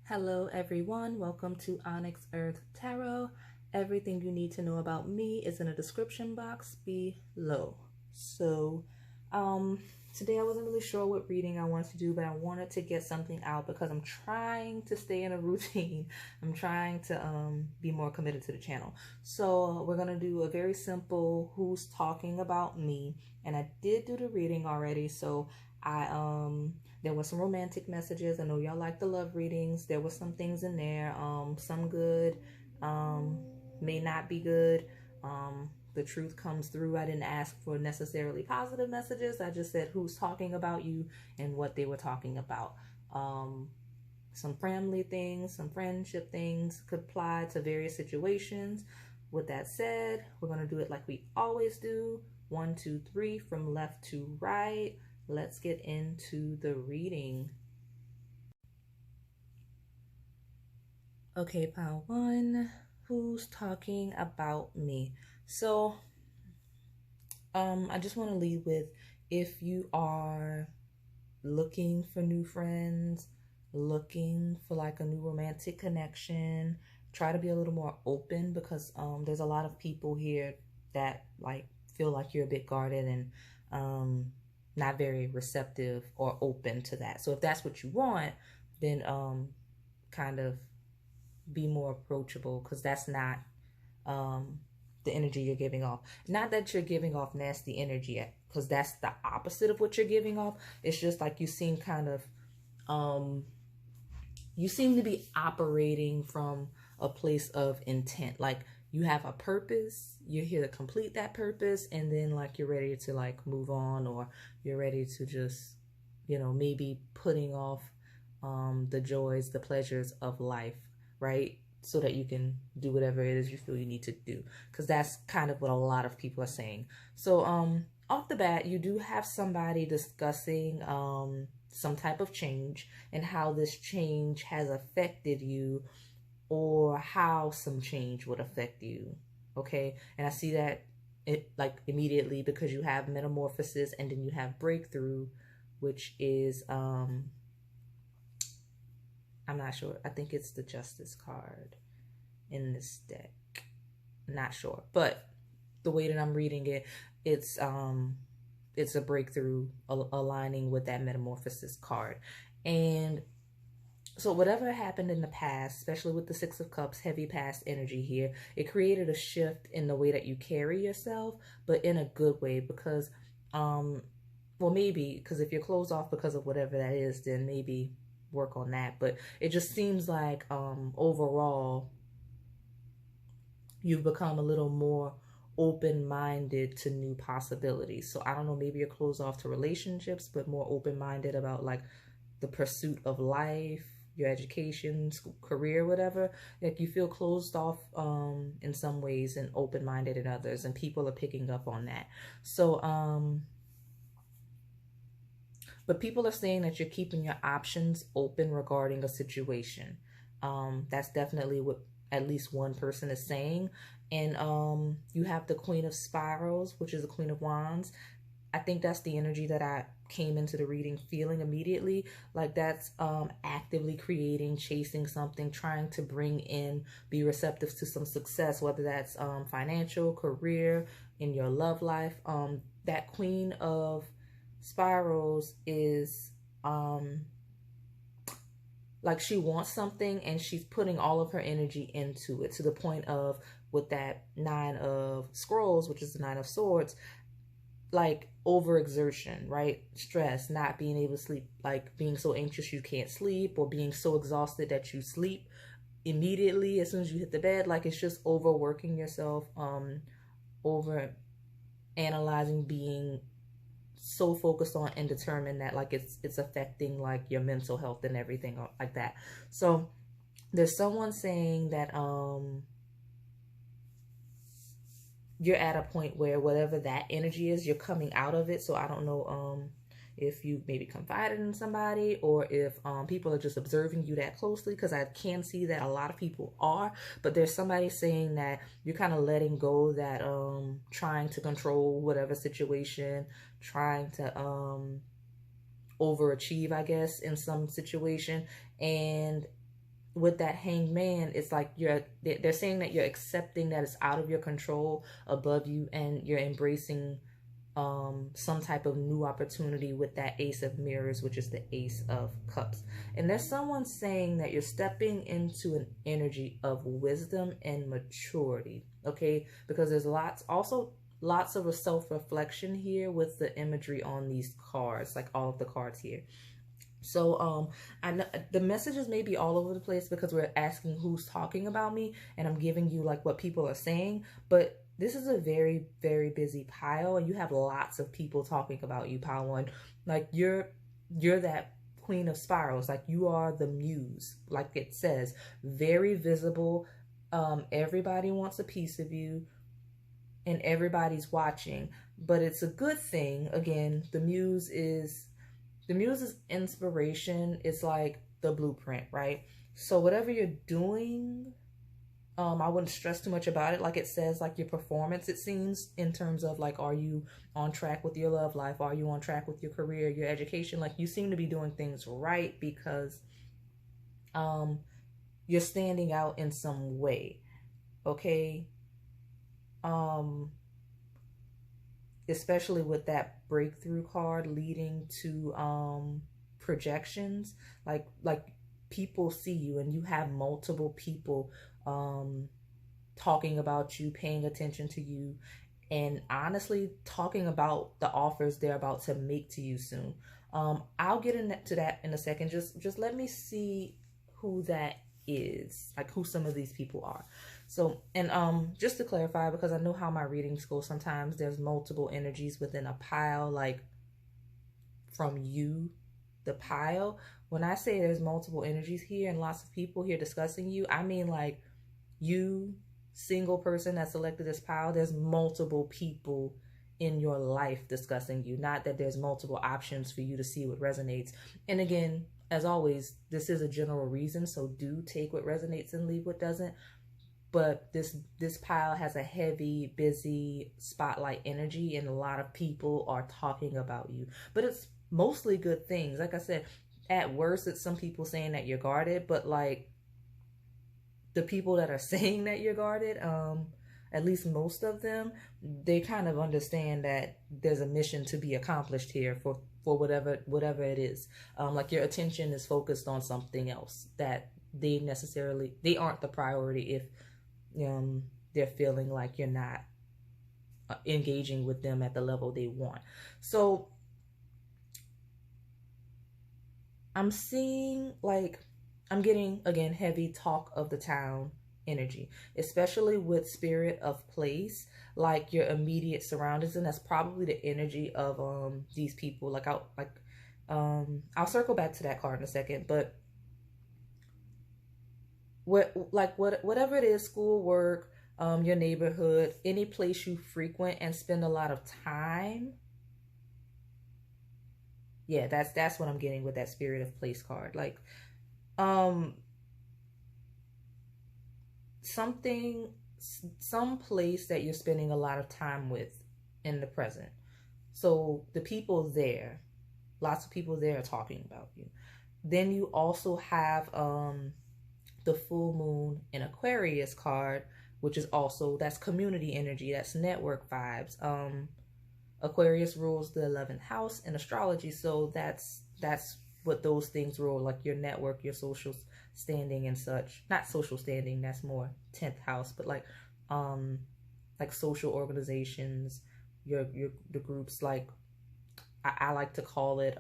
Hello everyone, welcome to Onyx Earth Tarot. Everything you need to know about me is in a description box below. Today I wasn't really sure what reading I wanted to do, but I wanted to get something out because I'm trying to stay in a routine. I'm trying to be more committed to the channel. So we're going to do a very simple who's talking about me, and I did do the reading already, so there were some romantic messages. I know y'all like the love readings. There were some things in there, some good, may not be good. The truth comes through. I didn't ask for necessarily positive messages. I just said who's talking about you and what they were talking about. Some family things, some friendship things could apply to various situations. With that said, we're going to do it like we always do. 1, 2, 3 from left to right. Let's get into the reading. Okay, pile 1, who's talking about me? So, I just want to lead with, if you are looking for new friends, looking for like a new romantic connection, try to be a little more open because there's a lot of people here that like feel like you're a bit guarded and not very receptive or open to that. So if that's what you want, then kind of be more approachable, because that's not the energy you're giving off. Not that you're giving off nasty energy, because that's the opposite of what you're giving off. It's just like you seem kind of you seem to be operating from a place of intent. Like you have a purpose, you're here to complete that purpose, and then like you're ready to like move on, or you're ready to just, you know, maybe putting off the joys, the pleasures of life, right? So that you can do whatever it is you feel you need to do, because that's kind of what a lot of people are saying. So off the bat, you do have somebody discussing some type of change and how this change has affected you, or how some change would affect you. Okay, and I see that it like immediately, because you have metamorphosis and then you have breakthrough, which is I'm not sure. I think it's the Justice card in this deck. Not sure, but the way that I'm reading it, it's a breakthrough aligning with that metamorphosis card. And so whatever happened in the past, especially with the 6 of Cups, heavy past energy here, it created a shift in the way that you carry yourself, but in a good way, because, well, maybe, because if you're closed off because of whatever that is, then maybe work on that. But it just seems like overall, you've become a little more open-minded to new possibilities. So I don't know, maybe you're closed off to relationships, but more open-minded about like the pursuit of life, your education, school, career, whatever. Like you feel closed off in some ways and open-minded in others, and people are picking up on that. So but people are saying that you're keeping your options open regarding a situation. That's definitely what at least one person is saying. And you have the Queen of Spirals, which is the Queen of Wands. I think that's the energy that I came into the reading feeling immediately. Like that's actively creating, chasing something, trying to bring in, be receptive to some success, whether that's financial, career, in your love life. That Queen of Spirals is like she wants something and she's putting all of her energy into it, to the point of, with that 9 of Scrolls, which is the 9 of Swords, like overexertion, right? Stress, not being able to sleep, like being so anxious you can't sleep, or being so exhausted that you sleep immediately as soon as you hit the bed. Like it's just overworking yourself, over analyzing, being so focused on and determined that like it's affecting like your mental health and everything like that. So there's someone saying that you're at a point where whatever that energy is, you're coming out of it. So I don't know if you maybe confided in somebody, or if people are just observing you that closely, because I can see that a lot of people are. But there's somebody saying that you're kind of letting go, that trying to control whatever situation, trying to overachieve, I guess, in some situation. And with that hanged man, it's like they're saying that you're accepting that it's out of your control, above you, and you're embracing some type of new opportunity with that Ace of Mirrors, which is the Ace of Cups. And there's someone saying that you're stepping into an energy of wisdom and maturity, okay? Because there's lots of self-reflection here with the imagery on these cards, like all of the cards here. So I know the messages may be all over the place because we're asking who's talking about me, and I'm giving you like what people are saying, but this is a very, very busy pile, and you have lots of people talking about you, pile one. Like you're that queen of spirals, like you are the muse, like it says, very visible. Everybody wants a piece of you, and everybody's watching, but it's a good thing. Again, the muse is inspiration. It's like the blueprint, right? So whatever you're doing, I wouldn't stress too much about it. Like it says, like your performance, it seems, in terms of like, are you on track with your love life? Are you on track with your career, your education? Like you seem to be doing things right because you're standing out in some way, okay? Especially with that breakthrough card leading to projections, like people see you, and you have multiple people talking about you, paying attention to you, and honestly talking about the offers they're about to make to you soon. I'll get into that in a second. Just let me see who that is, like who some of these people are. So, and just to clarify, because I know how my readings go, sometimes there's multiple energies within a pile, like from you, the pile. When I say there's multiple energies here and lots of people here discussing you, I mean like you, single person that selected this pile, there's multiple people in your life discussing you. Not that there's multiple options for you to see what resonates. And again, as always, this is a general reason, so do take what resonates and leave what doesn't. But this pile has a heavy, busy spotlight energy, and a lot of people are talking about you. But it's mostly good things. Like I said, at worst, it's some people saying that you're guarded, but like the people that are saying that you're guarded, at least most of them, they kind of understand that there's a mission to be accomplished here for whatever it is. Like your attention is focused on something else that they aren't the priority if they're feeling like you're not engaging with them at the level they want. So I'm seeing, like, I'm getting, again, heavy talk of the town energy, especially with spirit of place, like your immediate surroundings. And that's probably the energy of these people. Like I'll circle back to that card in a second, but whatever it is, school, work, your neighborhood, any place you frequent and spend a lot of time. Yeah, that's what I'm getting with that spirit of place card. Like some place that you're spending a lot of time with in the present. So the people there, lots of people there are talking about you. Then you also have the full moon in Aquarius card, which is also, that's community energy, that's network vibes. Aquarius rules the 11th house in astrology, so that's what those things rule, like your network, your social standing and such. Not social standing, that's more 10th house, but like social organizations, the groups, like I like to call it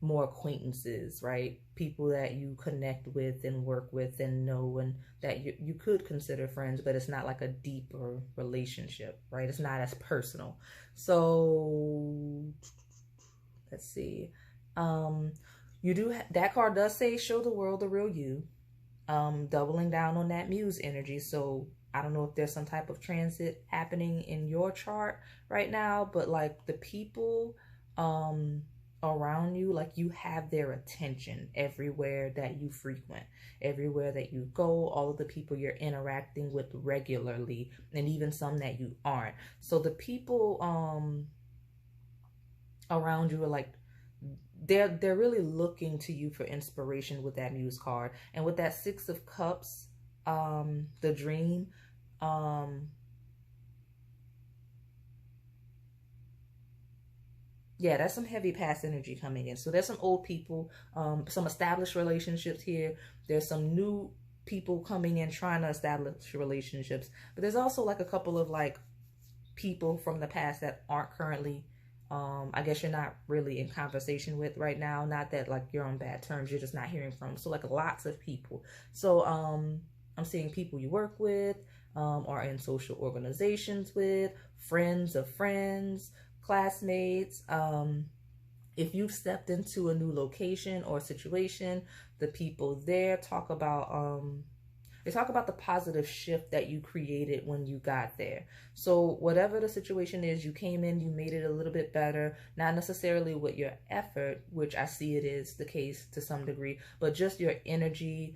more acquaintances, right? People that you connect with and work with and know, and that you could consider friends, but it's not like a deeper relationship, right? It's not as personal. So let's see. That card does say show the world the real you, doubling down on that muse energy. So I don't know if there's some type of transit happening in your chart right now, but like the people around you, like you have their attention everywhere that you frequent, everywhere that you go, all of the people you're interacting with regularly, and even some that you aren't. So the people around you are like, they're really looking to you for inspiration with that Muse card. And with that Six of Cups, the dream, yeah, that's some heavy past energy coming in. So there's some old people, some established relationships here. There's some new people coming in trying to establish relationships. But there's also like a couple of like people from the past that aren't currently, I guess you're not really in conversation with right now. Not that like you're on bad terms, you're just not hearing from. So like lots of people. So I'm seeing people you work with, are in social organizations with, friends of friends, classmates. If you've stepped into a new location or situation, the people there talk about they talk about the positive shift that you created when you got there. So whatever the situation is, you came in, you made it a little bit better, not necessarily with your effort, which I see it is the case to some degree, but just your energy,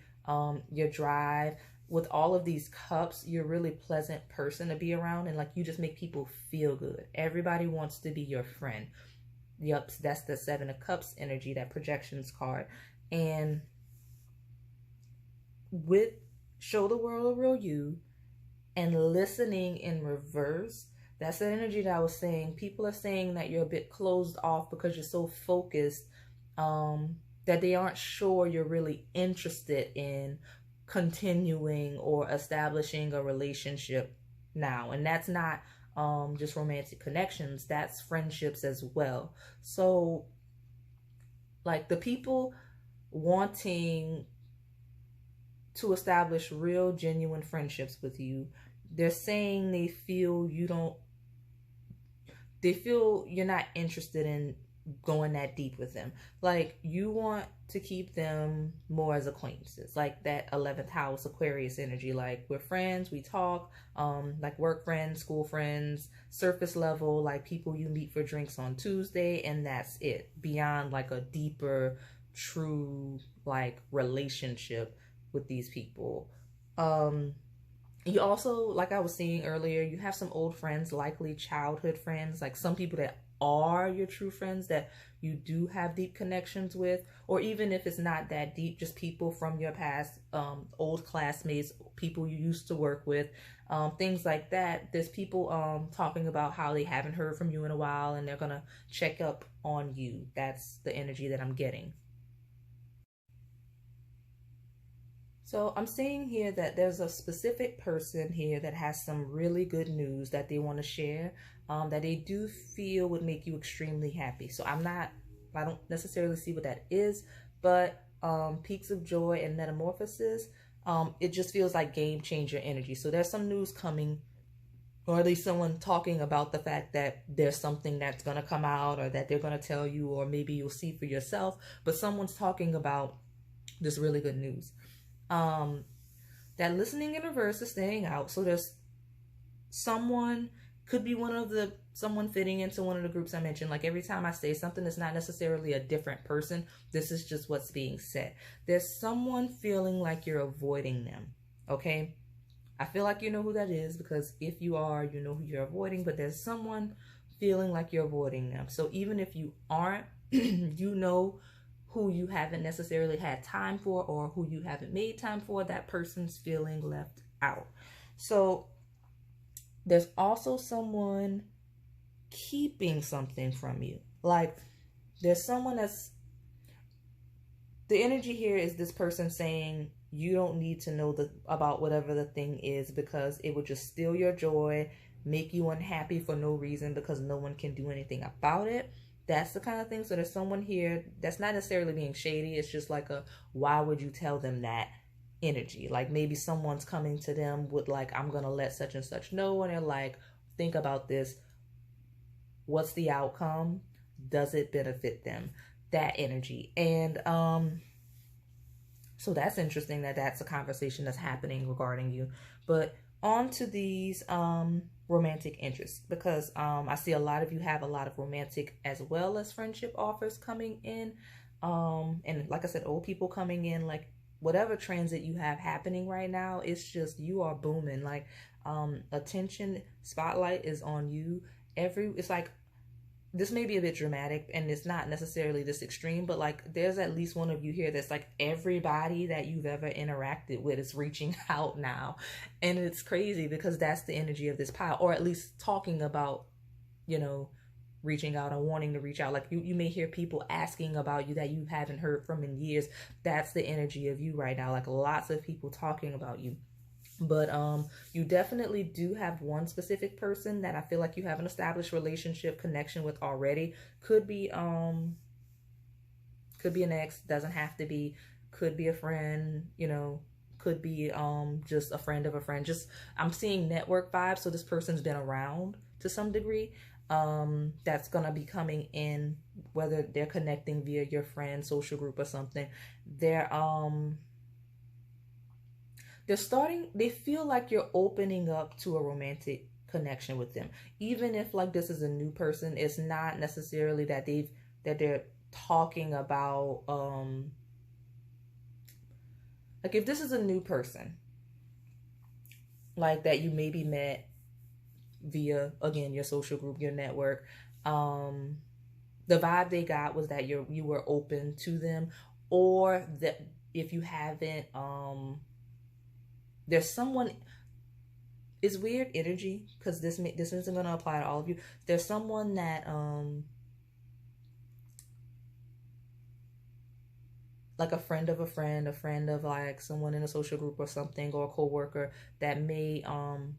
your drive. With all of these cups, you're a really pleasant person to be around, and like you just make people feel good. Everybody wants to be your friend. Yep, that's the Seven of Cups energy, that projections card. And with Show the World a Real You and listening in reverse, that's the energy that I was saying. People are saying that you're a bit closed off because you're so focused, that they aren't sure you're really interested in continuing or establishing a relationship now. And that's not just romantic connections, that's friendships as well. So like the people wanting to establish real genuine friendships with you, they're saying they feel you're not interested in going that deep with them. Like you want to keep them more as acquaintances, like that 11th house Aquarius energy. Like we're friends, we talk, like work friends, school friends, surface level, like people you meet for drinks on Tuesday, and that's it. Beyond like a deeper, true like relationship with these people. You also, like I was saying earlier, you have some old friends, likely childhood friends, like some people that are your true friends that you do have deep connections with, or even if it's not that deep, just people from your past, old classmates, people you used to work with, things like that. There's people talking about how they haven't heard from you in a while and they're gonna check up on you. That's the energy that I'm getting. So I'm seeing here that there's a specific person here that has some really good news that they want to share, that they do feel would make you extremely happy. So I don't necessarily see what that is, but peaks of joy and metamorphosis, it just feels like game changer energy. So there's some news coming, or at least someone talking about the fact that there's something that's going to come out, or that they're going to tell you, or maybe you'll see for yourself, but someone's talking about this really good news. That listening in reverse is staying out. So there's someone, could be someone fitting into one of the groups I mentioned. Like every time I say something, it's not necessarily a different person. This is just what's being said. There's someone feeling like you're avoiding them. Okay. I feel like you know who that is, because if you are, you know who you're avoiding, but there's someone feeling like you're avoiding them. So even if you aren't, you know who you haven't necessarily had time for, or who you haven't made time for, that person's feeling left out. So there's also someone keeping something from you. Like there's someone the energy here is this person saying you don't need to know about whatever the thing is, because it would just steal your joy, make you unhappy for no reason, because no one can do anything about it. That's the kind of thing. So there's someone here that's not necessarily being shady. It's just like why would you tell them that energy? Like maybe someone's coming to them with like, I'm going to let such and such know. And they're like, think about this. What's the outcome? Does it benefit them? That energy. And so that's interesting that that's a conversation that's happening regarding you. But on to these romantic interests, because I see a lot of you have a lot of romantic as well as friendship offers coming in, and like I said, old people coming in. Like whatever transit you have happening right now, it's just you are booming. Like attention spotlight is on you. It's like this may be a bit dramatic and it's not necessarily this extreme, but like there's at least one of you here that's like everybody that you've ever interacted with is reaching out now. And it's crazy because that's the energy of this pile, or at least talking about, you know, reaching out and wanting to reach out. Like you may hear people asking about you that you haven't heard from in years. That's the energy of you right now. Like lots of people talking about you. But you definitely do have one specific person that I feel like you have an established relationship connection with already. Could be an ex, doesn't have to be, could be a friend, you know, could be just a friend of a friend. Just I'm seeing network vibes, so this person's been around to some degree. That's gonna be coming in, whether they're connecting via your friend social group or something. They feel like you're opening up to a romantic connection with them. Even if like this is a new person, it's not necessarily that they're talking about, like if this is a new person, like that you maybe met via, again, your social group, your network, the vibe they got was that you were open to them, or that if you haven't, there's someone, it's weird energy because this isn't going to apply to all of you. There's someone that like a friend of a friend of like someone in a social group or something, or a coworker that may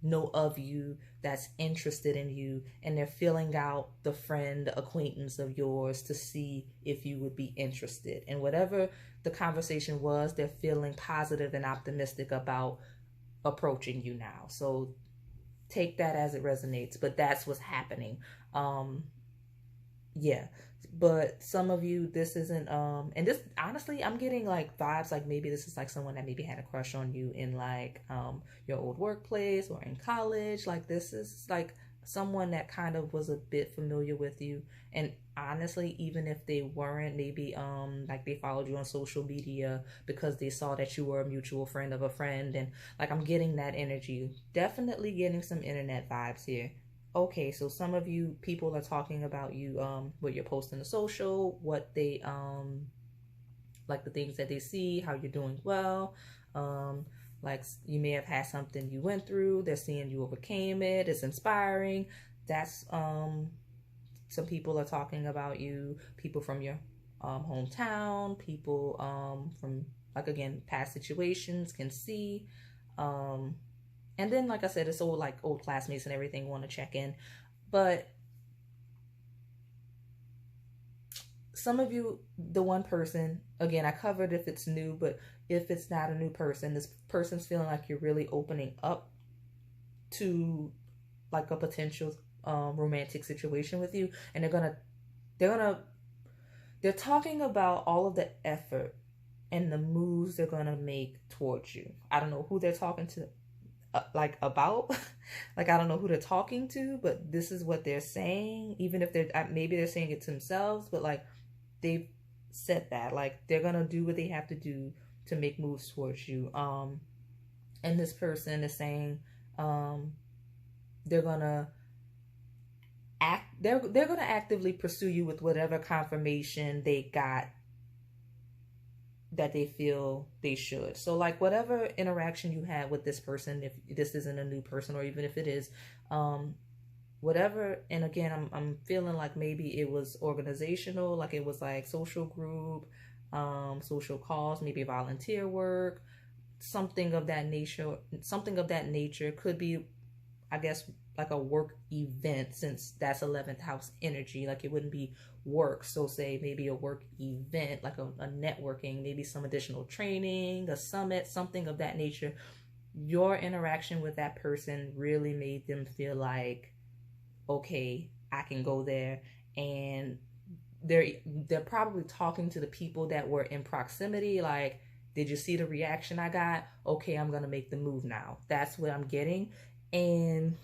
know of you, that's interested in you, and they're filling out the friend acquaintance of yours to see if you would be interested. And whatever the conversation was, they're feeling positive and optimistic about approaching you now. So take that as it resonates, but that's what's happening. Yeah. But some of you, this isn't and this, honestly, I'm getting like vibes like maybe this is like someone that maybe had a crush on you in like your old workplace or in college. Like this is like someone that kind of was a bit familiar with you. And honestly, even if they weren't, maybe like they followed you on social media because they saw that you were a mutual friend of a friend. And like I'm getting that energy. Definitely getting some internet vibes here. Okay, so some of you people are talking about you, what you're posting to social, what they like the things that they see, how you're doing well. Like you may have had something you went through, they're seeing you overcame it, it's inspiring. That's some people are talking about you, people from your hometown, people from, like, again, past situations can see. And then, like I said, it's all like old classmates and everything want to check in. But some of you, the one person, again, I covered if it's new, but if it's not a new person, this person's feeling like you're really opening up to like a potential romantic situation with you. And they're talking about all of the effort and the moves they're gonna make towards you. I don't know who they're talking to, like about like I don't know who they're talking to, but this is what they're saying. Even if they're maybe they're saying it to themselves, but like they've said that like they're gonna do what they have to do to make moves towards you. And this person is saying they're gonna actively pursue you with whatever confirmation they got that they feel they should. So like whatever interaction you had with this person, if this isn't a new person or even if it is, whatever. And again, I'm feeling like maybe it was organizational, like it was like social group, social cause, maybe volunteer work, something of that nature. Could be, I guess, like a work event, since that's 11th house energy. Like it wouldn't be work, so say maybe a work event, like a networking, maybe some additional training, a summit, something of that nature. Your interaction with that person really made them feel like, okay, I can go there. And they're probably talking to the people that were in proximity, like, did you see the reaction I got? Okay, I'm gonna make the move now. That's what I'm getting. And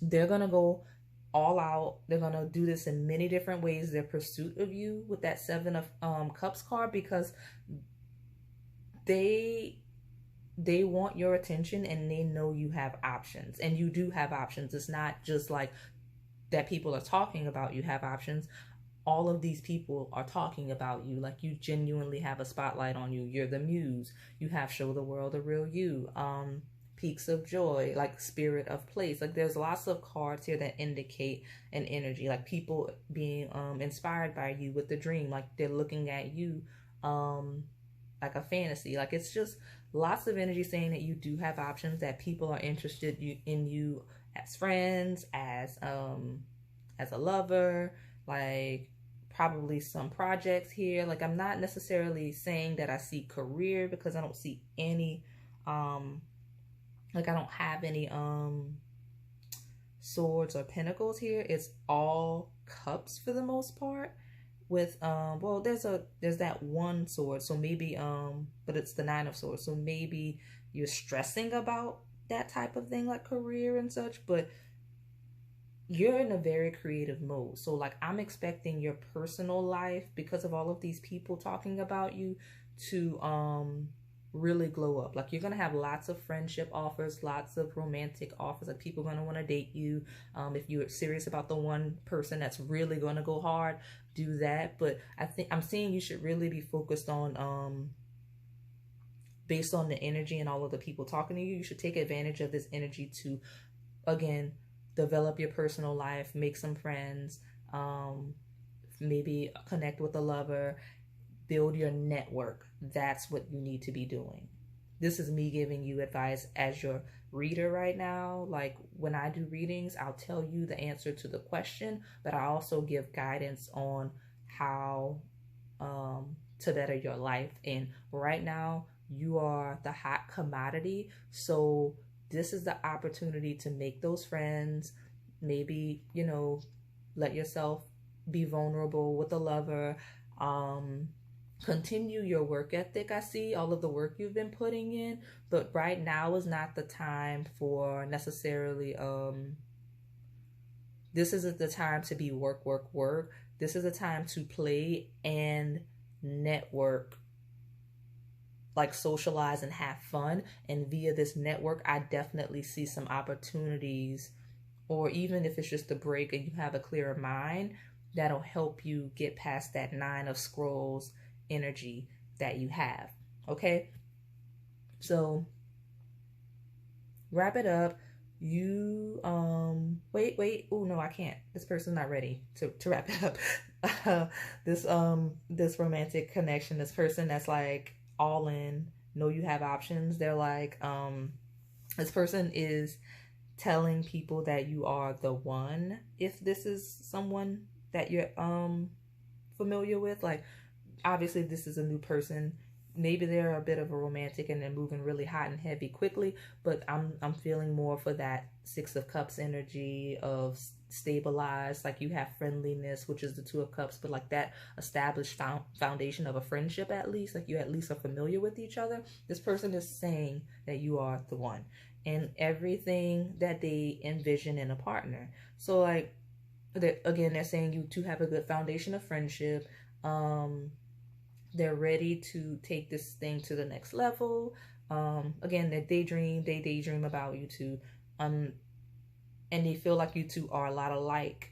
they're gonna go all out. They're gonna do this in many different ways, their pursuit of you, with that 7 of Cups card, because they want your attention and they know you have options, and you do have options. It's not just like that people are talking about you have options. All of these people are talking about you. Like, you genuinely have a spotlight on you. You're the muse. You have show the world the real you. Peaks of joy, like spirit of place. Like, there's lots of cards here that indicate an energy, like people being inspired by you with the dream. Like, they're looking at you like a fantasy. Like, it's just lots of energy saying that you do have options, that people are interested in you as friends, as a lover, like probably some projects here. Like, I'm not necessarily saying that I see career, because I don't see any like, I don't have any swords or pentacles here. It's all cups for the most part, with well, there's that one sword, so maybe but it's the 9 of swords, so maybe you're stressing about that type of thing, like career and such, but you're in a very creative mode. So, like, I'm expecting your personal life, because of all of these people talking about you, to really glow up. Like, you're gonna have lots of friendship offers, lots of romantic offers. Like, people are gonna want to date you. If you're serious about the one person that's really gonna go hard, do that. But I think I'm seeing you should really be focused on based on the energy and all of the people talking to you, you should take advantage of this energy to, again, develop your personal life, make some friends, maybe connect with a lover, build your network. That's what you need to be doing. This is me giving you advice as your reader right now. Like, when I do readings, I'll tell you the answer to the question, but I also give guidance on how to better your life. And right now, you are the hot commodity. So this is the opportunity to make those friends. Maybe, you know, let yourself be vulnerable with a lover. Continue your work ethic. I see all of the work you've been putting in, but right now is not the time for necessarily, this isn't the time to be work. This is a time to play and network, like socialize and have fun. And via this network, I definitely see some opportunities, or even if it's just a break and you have a clearer mind, that'll help you get past that 9 of scrolls energy that you have. Okay, so wrap it up. You wait, oh no, I can't, this person's not ready to wrap it up. This romantic connection, this person that's like all in, know you have options. They're like, this person is telling people that you are the one, if this is someone that you're familiar with. Like, obviously this is a new person. Maybe they're a bit of a romantic and they're moving really hot and heavy quickly, but I'm feeling more for that 6 of Cups energy of stabilized. Like, you have friendliness, which is the 2 of Cups, but like that established foundation of a friendship, at least. Like, you at least are familiar with each other. This person is saying that you are the one, and everything that they envision in a partner. So, like, again, they're saying you two have a good foundation of friendship. They're ready to take this thing to the next level. Again, they daydream about you two. And they feel like you two are a lot alike,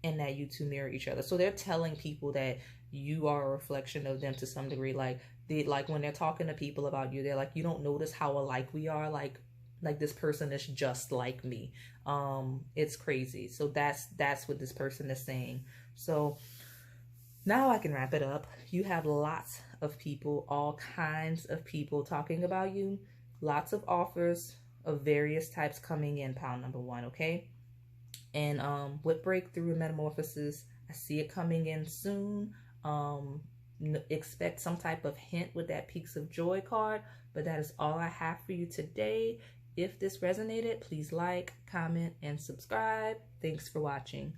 and that you two mirror each other. So they're telling people that you are a reflection of them to some degree. Like, when they're talking to people about you, they're like, you don't notice how alike we are. Like this person is just like me. It's crazy. So that's what this person is saying. So now I can wrap it up. You have lots of people, all kinds of people talking about you. Lots of offers of various types coming in, pile number 1, okay? And with breakthrough and metamorphosis, I see it coming in soon. Expect some type of hint with that Peaks of Joy card. But that is all I have for you today. If this resonated, please like, comment, and subscribe. Thanks for watching.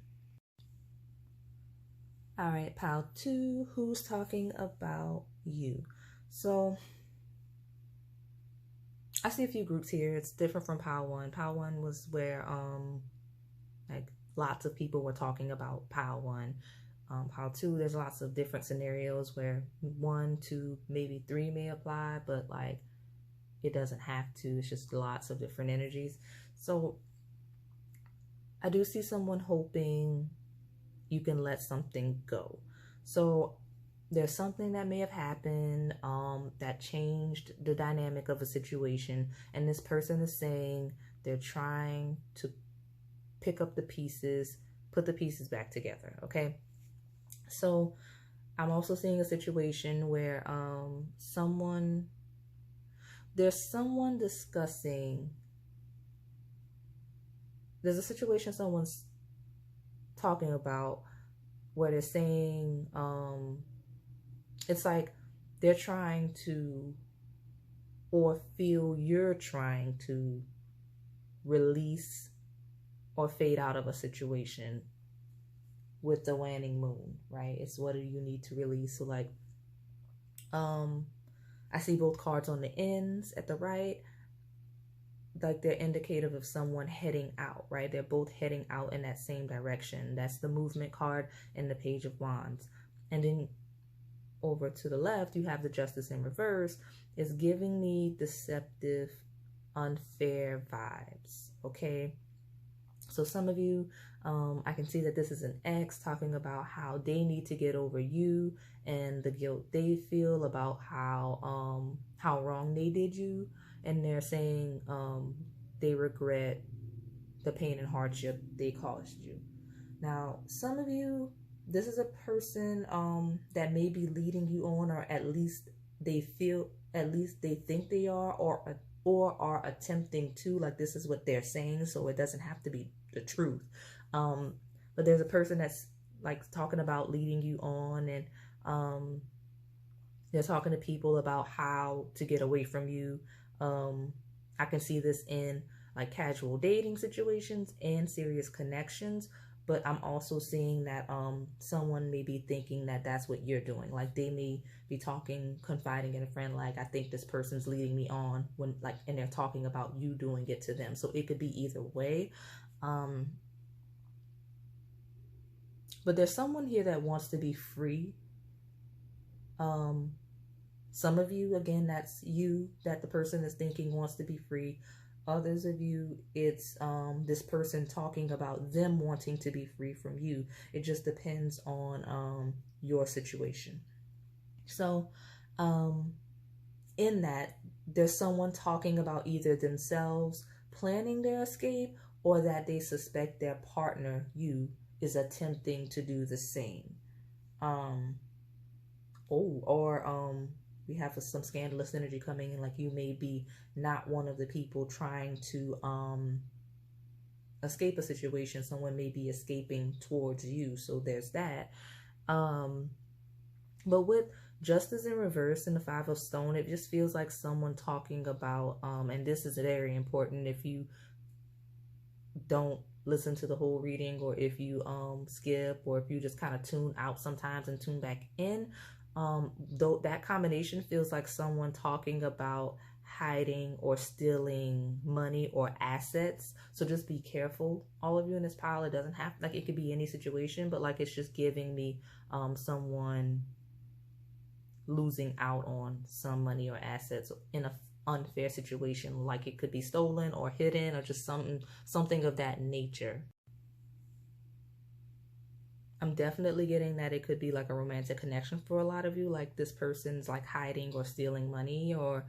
All right, pile 2, who's talking about you? So I see a few groups here. It's different from pile 1. Pile 1 was where like lots of people were talking about pile 1. Pile 2, there's lots of different scenarios where 1, 2, maybe 3 may apply, but like it doesn't have to. It's just lots of different energies. So I do see someone hoping you can let something go. So there's something that may have happened that changed the dynamic of a situation, and this person is saying they're trying to pick up the pieces, put the pieces back together. Okay, so I'm also seeing a situation where there's a situation someone's talking about where they're saying it's like they're trying to, or feel you're trying to, release or fade out of a situation with the waning moon, right? It's what do you need to release. So like I see both cards on the ends at the right, like they're indicative of someone heading out, right? They're both heading out in that same direction. That's the movement card and the Page of Wands. And then over to the left, you have the Justice in reverse. Is giving me deceptive, unfair vibes, okay? So some of you, I can see that this is an ex talking about how they need to get over you and the guilt they feel about how wrong they did you. And they're saying they regret the pain and hardship they caused you. Now, some of you, this is a person that may be leading you on, or at least they think they are, or are attempting to, like this is what they're saying, so it doesn't have to be the truth. But there's a person that's like talking about leading you on, and they're talking to people about how to get away from you. I can see this in like casual dating situations and serious connections, but I'm also seeing that someone may be thinking that that's what you're doing. Like they may be confiding in a friend, like I think this person's leading me on, when like, and they're talking about you doing it to them. So it could be either way. But there's someone here that wants to be free. Some of you, again, that's you, that the person is thinking wants to be free. Others of you, it's this person talking about them wanting to be free from you. It just depends on your situation. So in that, there's someone talking about either themselves planning their escape, or that they suspect their partner, you, is attempting to do the same. We have some scandalous energy coming in, like you may be not one of the people trying to escape a situation. Someone may be escaping towards you, so there's that. But with Justice in reverse and the Five of Stone, it just feels like someone talking about, and this is very important if you don't listen to the whole reading, or if you skip, or if you just kind of tune out sometimes and tune back in. Though that combination feels like someone talking about hiding or stealing money or assets. So just be careful, all of you in this pile. It doesn't have, like, it could be any situation, but like it's just giving me someone losing out on some money or assets in a unfair situation. Like it could be stolen or hidden, or just something of that nature. I'm definitely getting that it could be like a romantic connection for a lot of you. Like this person's like hiding or stealing money, or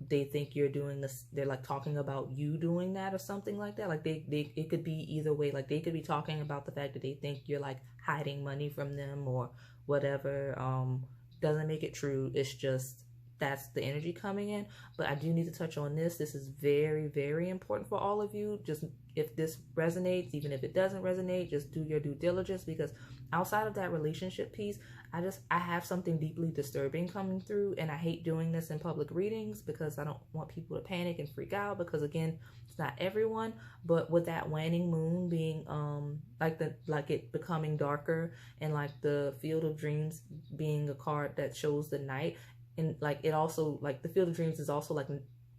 they think you're doing this. They're like talking about you doing that or something like that. Like it could be either way. Like they could be talking about the fact that they think you're like hiding money from them or whatever. Doesn't make it true. It's just that's the energy coming in. But I do need to touch on this. This is very, very important for all of you. Just if this resonates, even if it doesn't resonate, just do your due diligence, because outside of that relationship piece, I have something deeply disturbing coming through, and I hate doing this in public readings because I don't want people to panic and freak out, because again, it's not everyone. But with that waning moon being like it becoming darker, and like the Field of Dreams being a card that shows the night, and like it also, like the Field of Dreams is also like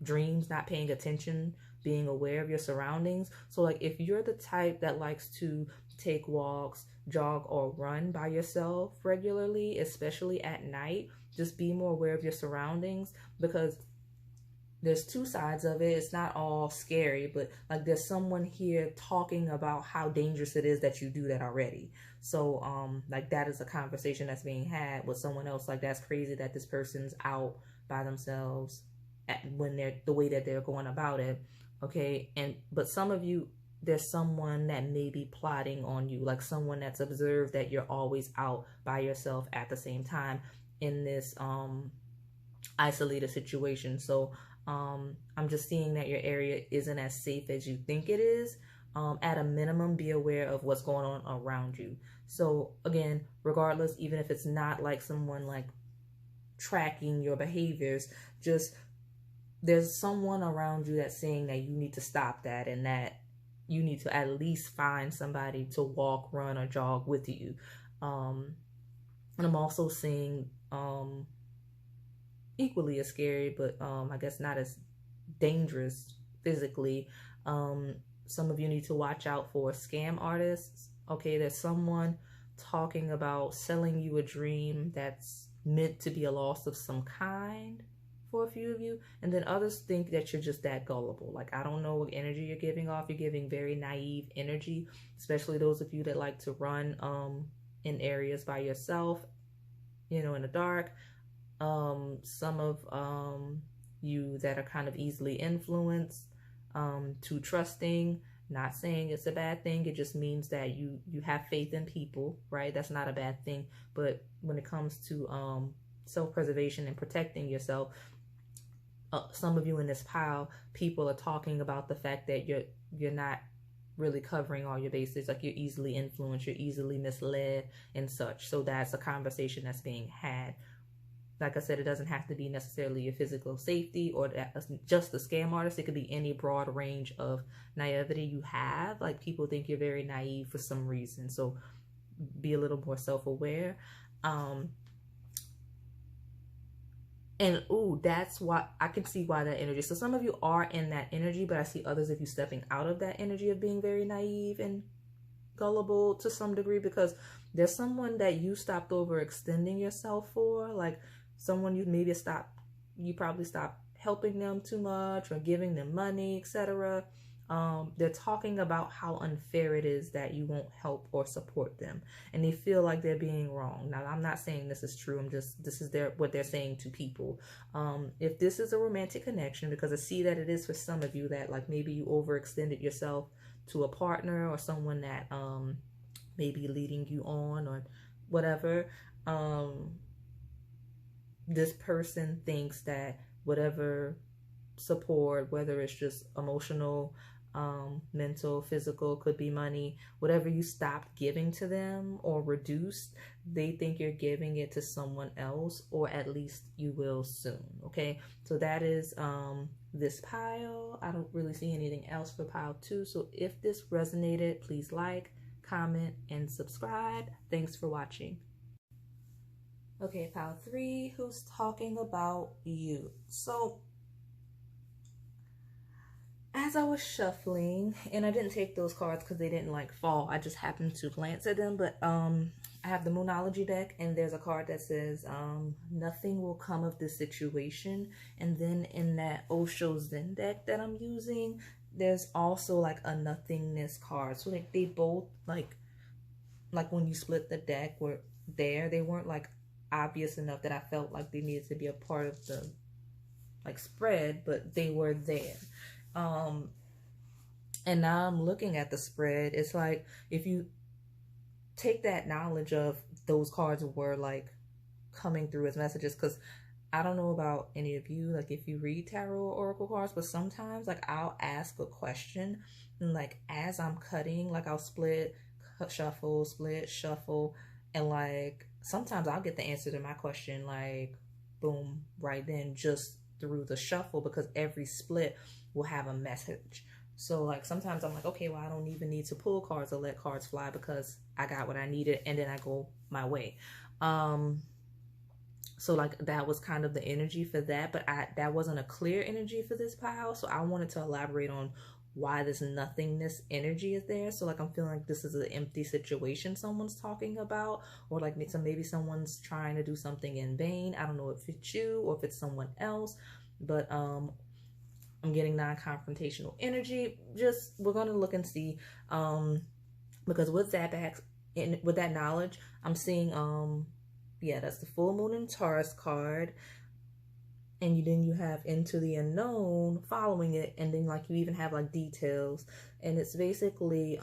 dreams, not paying attention, being aware of your surroundings. So like if you're the type that likes to take walks, jog, or run by yourself regularly, especially at night, just be more aware of your surroundings, because there's two sides of it. It's not all scary, but like there's someone here talking about how dangerous it is that you do that already. So like that is a conversation that's being had with someone else. Like that's crazy that this person's out by themselves when they're the way that they're going about it. Okay. And but some of you, there's someone that may be plotting on you, like someone that's observed that you're always out by yourself at the same time in this isolated situation. So I'm just seeing that your area isn't as safe as you think it is. At a minimum, be aware of what's going on around you. So again, regardless, even if it's not like someone like tracking your behaviors, just there's someone around you that's saying that you need to stop that, and that you need to at least find somebody to walk, run, or jog with you. And I'm also seeing equally as scary, but I guess not as dangerous physically. Some of you need to watch out for scam artists. Okay, there's someone talking about selling you a dream that's meant to be a loss of some kind for a few of you, and then others think that you're just that gullible. Like, I don't know what energy you're giving off. You're giving very naive energy, especially those of you that like to run in areas by yourself, you know, in the dark. Some of you that are kind of easily influenced, too trusting. Not saying it's a bad thing. It just means that you have faith in people, right? That's not a bad thing. But when it comes to self-preservation and protecting yourself, some of you in this pile, people are talking about the fact that you're not really covering all your bases. Like, you're easily influenced, you're easily misled and such. So that's a conversation that's being had. Like I said, it doesn't have to be necessarily your physical safety or just the scam artist. It could be any broad range of naivety you have. Like, people think you're very naive for some reason. So be a little more self-aware. And that's why I can see why that energy. So some of you are in that energy, but I see others of you stepping out of that energy of being very naive and gullible to some degree, because there's someone that you stopped overextending yourself for. Like, someone you probably stopped helping them too much or giving them money, etc. They're talking about how unfair it is that you won't help or support them, and they feel like they're being wrong. Now, I'm not saying this is true. This is what they're saying to people. If this is a romantic connection, because I see that it is for some of you, that like maybe you overextended yourself to a partner or someone that may be leading you on or whatever. This person thinks that whatever support, whether it's just emotional, mental, physical, could be money, whatever you stopped giving to them or reduced, they think you're giving it to someone else, or at least you will soon. Okay, so that is this pile. I don't really see anything else for pile 2. So if this resonated, please like, comment, and subscribe. Thanks for watching. Okay, pile 3, who's talking about you? So as I was shuffling, and I didn't take those cards because they didn't like fall, I just happened to glance at them, but I have the Moonology deck, and there's a card that says nothing will come of this situation. And then in that Osho Zen deck that I'm using, there's also like a nothingness card. So like they both like when you split the deck were there. They weren't like obvious enough that I felt like they needed to be a part of the like spread, but they were there. And now I'm looking at the spread. It's like, if you take that knowledge of those cards were like coming through as messages, because I don't know about any of you, like if you read tarot or oracle cards, but sometimes like I'll ask a question, and like as I'm cutting, like I'll split, shuffle, split, shuffle, and like sometimes I'll get the answer to my question like boom right then, just through the shuffle, because every split will have a message. So like sometimes I'm like, okay, well, I don't even need to pull cards or let cards fly because I got what I needed, and then I go my way. So like that was kind of the energy for that, but that wasn't a clear energy for this pile. So I wanted to elaborate on why this nothingness energy is there. So like I'm feeling like this is an empty situation someone's talking about, or like maybe someone's trying to do something in vain. I don't know if it's you or if it's someone else, but I'm getting non-confrontational energy. Just, we're going to look and see, because with that knowledge, I'm seeing, yeah, that's the full moon in Taurus card. And then you have Into the Unknown following it. And then like you even have like details. And it's basically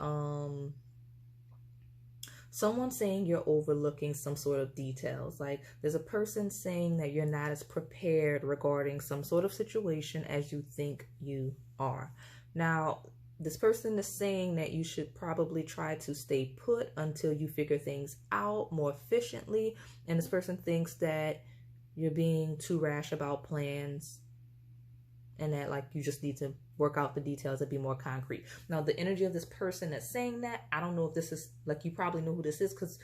someone saying you're overlooking some sort of details. Like there's a person saying that you're not as prepared regarding some sort of situation as you think you are. Now, this person is saying that you should probably try to stay put until you figure things out more efficiently. And this person thinks that you're being too rash about plans and that like you just need to work out the details and be more concrete. Now, the energy of this person that's saying that, I don't know if this is, like, you probably know who this is, because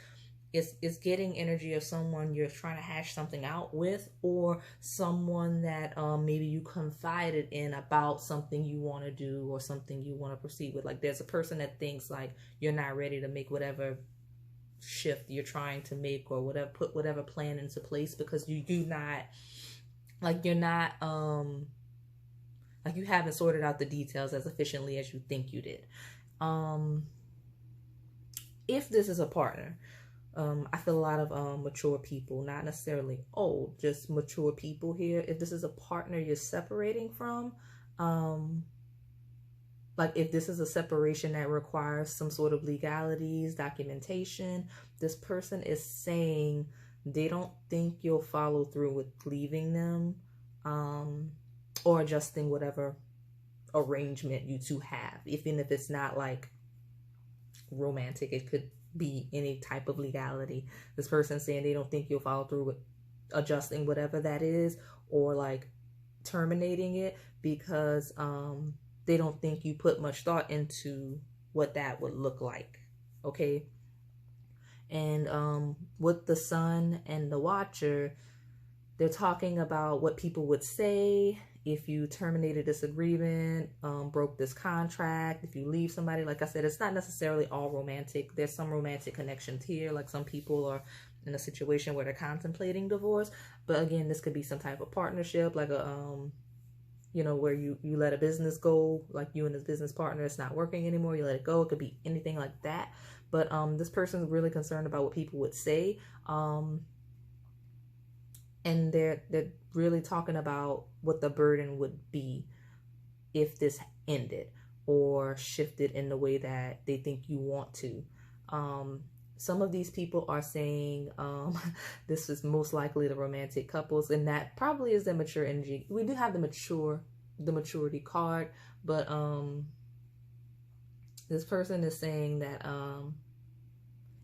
it's getting energy of someone you're trying to hash something out with, or someone that maybe you confided in about something you want to do or something you want to proceed with. Like there's a person that thinks like you're not ready to make whatever shift you're trying to make, or whatever, put whatever plan into place, because you do not, like, you're not like you haven't sorted out the details as efficiently as you think you did. If this is a partner, I feel a lot of mature people, not necessarily old, just mature people here. If this is a partner you're separating from, like if this is a separation that requires some sort of legalities, documentation, this person is saying they don't think you'll follow through with leaving them, or adjusting whatever arrangement you two have. Even if it's not like romantic, it could be any type of legality. This person saying they don't think you'll follow through with adjusting whatever that is, or like terminating it, because they don't think you put much thought into what that would look like. Okay. And with the Sun and the Watcher, they're talking about what people would say if you terminated this agreement, broke this contract, if you leave somebody. Like I said, it's not necessarily all romantic. There's some romantic connections here. Like some people are in a situation where they're contemplating divorce. But again, this could be some type of partnership, like a, you know, where you let a business go, like you and this business partner, it's not working anymore, you let it go. It could be anything like that. But this person's really concerned about what people would say. And they're really talking about what the burden would be if this ended or shifted in the way that they think you want to. Some of these people are saying this is most likely the romantic couples, and that probably is the mature energy. We do have the maturity card, but this person is saying that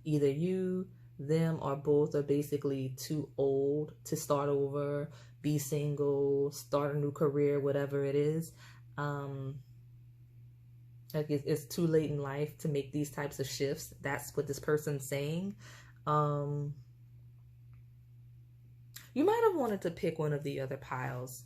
either you, them, or both are basically too old to start over, be single, start a new career, whatever it is. Like it's too late in life to make these types of shifts. That's what this person's saying. You might have wanted to pick one of the other piles.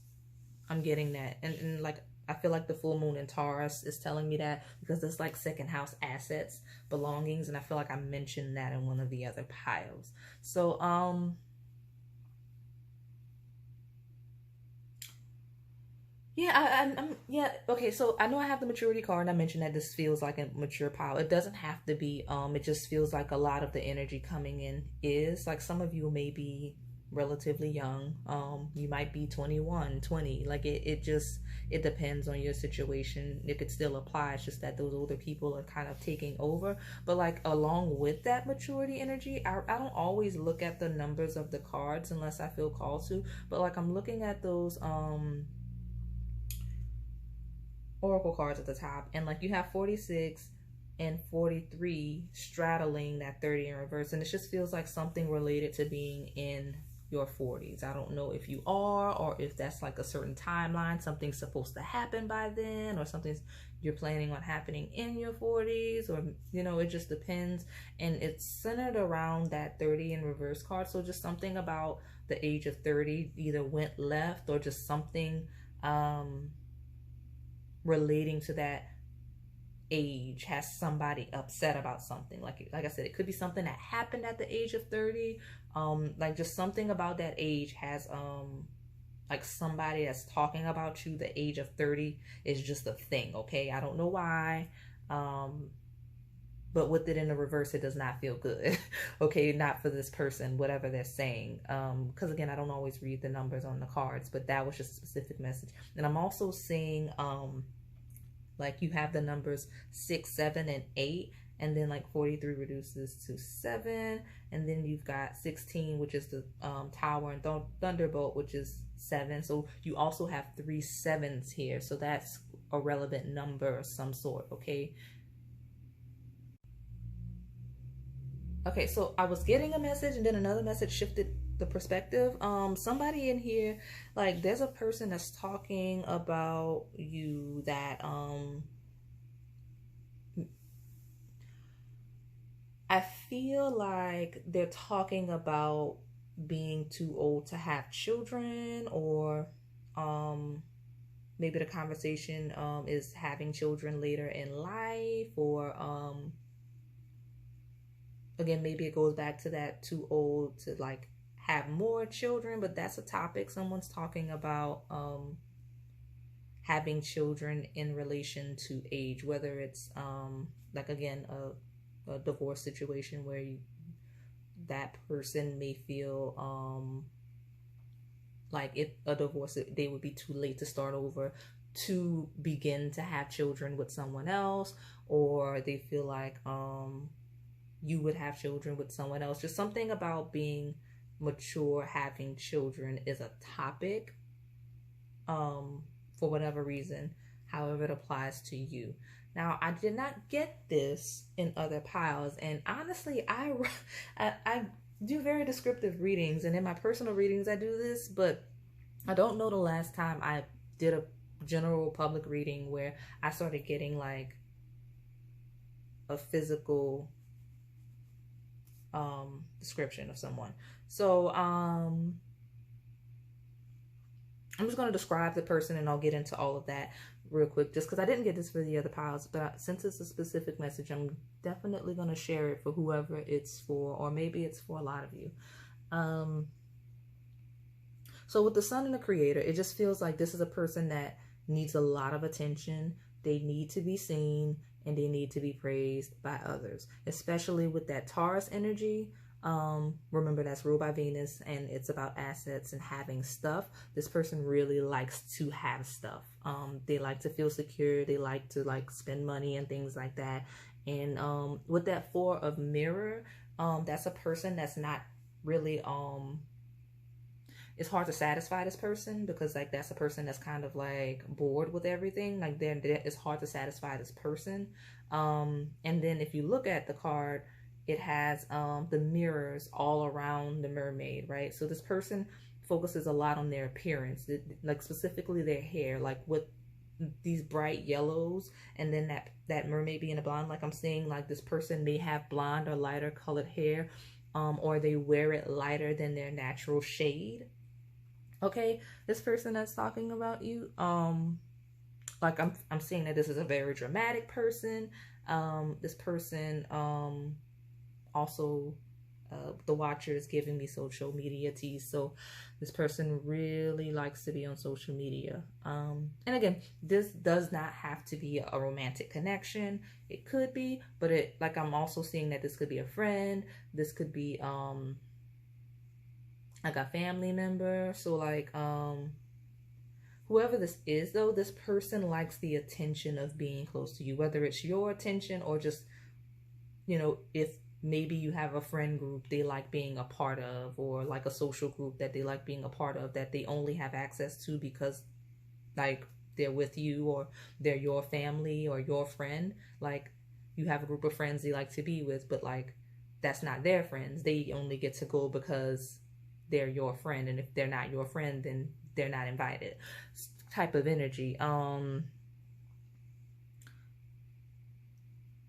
I'm getting that. And like, I feel like the full moon in Taurus is telling me that, because it's like second house assets, belongings. And I feel like I mentioned that in one of the other piles. So, yeah, yeah, okay, so I know I have the maturity card, and I mentioned that this feels like a mature pile. It doesn't have to be, it just feels like a lot of the energy coming in is, like, some of you may be relatively young, you might be 21, 20, like, it depends on your situation. It could still apply, it's just that those older people are kind of taking over. But, like, along with that maturity energy, I don't always look at the numbers of the cards unless I feel called to, but, like, I'm looking at those, oracle cards at the top, and like you have 46 and 43 straddling that 30 in reverse, and it just feels like something related to being in your 40s. I don't know if you are, or if that's like a certain timeline, something's supposed to happen by then, or something's you're planning on happening in your 40s, or you know, it just depends. And it's centered around that 30 in reverse card, so just something about the age of 30 either went left, or just something relating to that age has somebody upset about something. Like I said, it could be something that happened at the age of 30. Like just something about that age has like somebody that's talking about you, the age of 30 is just a thing, okay? I don't know why. But with it in the reverse, it does not feel good. Okay, not for this person, whatever they're saying. Because again, I don't always read the numbers on the cards, but that was just a specific message. And I'm also seeing like you have the numbers 6, 7, and 8, and then like 43 reduces to 7, and then you've got 16, which is the tower, and thunderbolt, which is 7. So you also have 3 7s here, so that's a relevant number of some sort. Okay. Okay, so I was getting a message and then another message shifted the perspective. Somebody in here, like there's a person that's talking about you that I feel like they're talking about being too old to have children, or maybe the conversation is having children later in life, or again, maybe it goes back to that too old to like have more children, but that's a topic. Someone's talking about having children in relation to age, whether it's like again a divorce situation where that person may feel like if a divorce, they would be too late to start over to begin to have children with someone else, or they feel like you would have children with someone else. Just something about being mature, having children is a topic for whatever reason, however it applies to you. Now, I did not get this in other piles, and honestly, I do very descriptive readings, and in my personal readings, I do this, but I don't know the last time I did a general public reading where I started getting like a physical description of someone. So I'm just going to describe the person and I'll get into all of that real quick, just because I didn't get this for the other piles, but since it's a specific message, I'm definitely going to share it for whoever it's for, or maybe it's for a lot of you. So with the Sun and the Creator, it just feels like this is a person that needs a lot of attention. They need to be seen and they need to be praised by others, especially with that Taurus energy. Remember, that's ruled by Venus and it's about assets and having stuff. This person really likes to have stuff. They like to feel secure. They like to like spend money and things like that. And with that Four of Mirror, that's a person that's not really it's hard to satisfy this person, because like that's a person that's kind of like bored with everything. Like it's hard to satisfy this person. And then if you look at the card, it has the mirrors all around the mermaid, right? So this person focuses a lot on their appearance, like specifically their hair, like with these bright yellows, and then that mermaid being a blonde. Like I'm saying, like this person may have blonde or lighter colored hair, or they wear it lighter than their natural shade. Okay, this person that's talking about you, like I'm seeing that this is a very dramatic person. This person also the Watcher is giving me social media tease, so this person really likes to be on social media. And again, this does not have to be a romantic connection. It could be, but it, like, I'm also seeing that this could be a friend. This could be like a family member. So like whoever this is though, this person likes the attention of being close to you, whether it's your attention or just, you know, if maybe you have a friend group they like being a part of, or like a social group that they like being a part of that they only have access to because like they're with you, or they're your family or your friend. Like you have a group of friends they like to be with, but like that's not their friends. They only get to go because they're your friend, and if they're not your friend, then they're not invited, type of energy.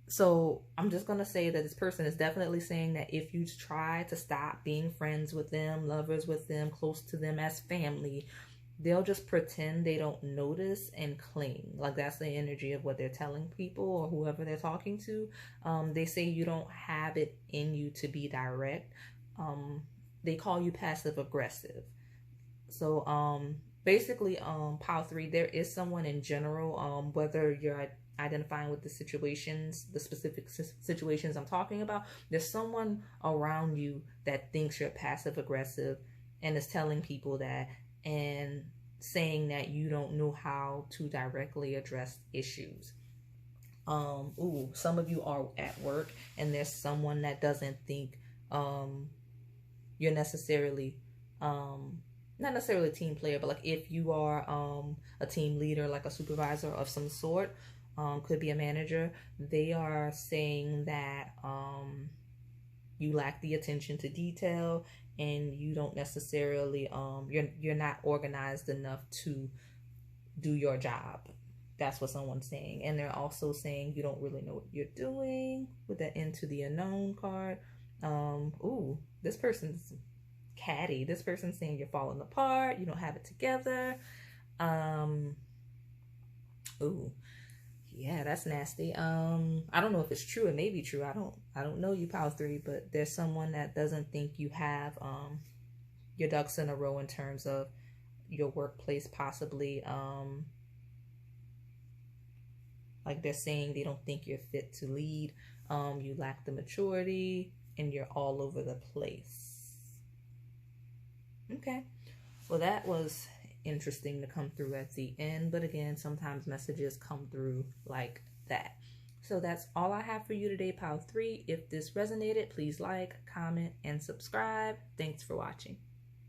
So I'm just gonna say that this person is definitely saying that if you try to stop being friends with them, lovers with them, close to them as family, they'll just pretend they don't notice and cling. Like that's the energy of what they're telling people or whoever they're talking to. They say you don't have it in you to be direct. They call you passive aggressive. So basically, pile 3, there is someone in general, whether you're identifying with the situations, the specific situations I'm talking about, there's someone around you that thinks you're passive aggressive and is telling people that and saying that you don't know how to directly address issues. Some of you are at work and there's someone that doesn't think you're necessarily not necessarily a team player, but like if you are a team leader, like a supervisor of some sort, could be a manager, they are saying that you lack the attention to detail and you don't necessarily you're not organized enough to do your job. That's what someone's saying. And they're also saying you don't really know what you're doing with that into the unknown card. This person's catty. This person's saying you're falling apart, you don't have it together. Yeah, that's nasty. I don't know if it's true. It may be true. I don't know you, pile 3, but there's someone that doesn't think you have your ducks in a row in terms of your workplace, possibly. Like they're saying they don't think you're fit to lead. You lack the maturity and you're all over the place. Okay. Well, that was interesting to come through at the end. But again, sometimes messages come through like that. So that's all I have for you today, pile 3. If this resonated, please like, comment, and subscribe. Thanks for watching.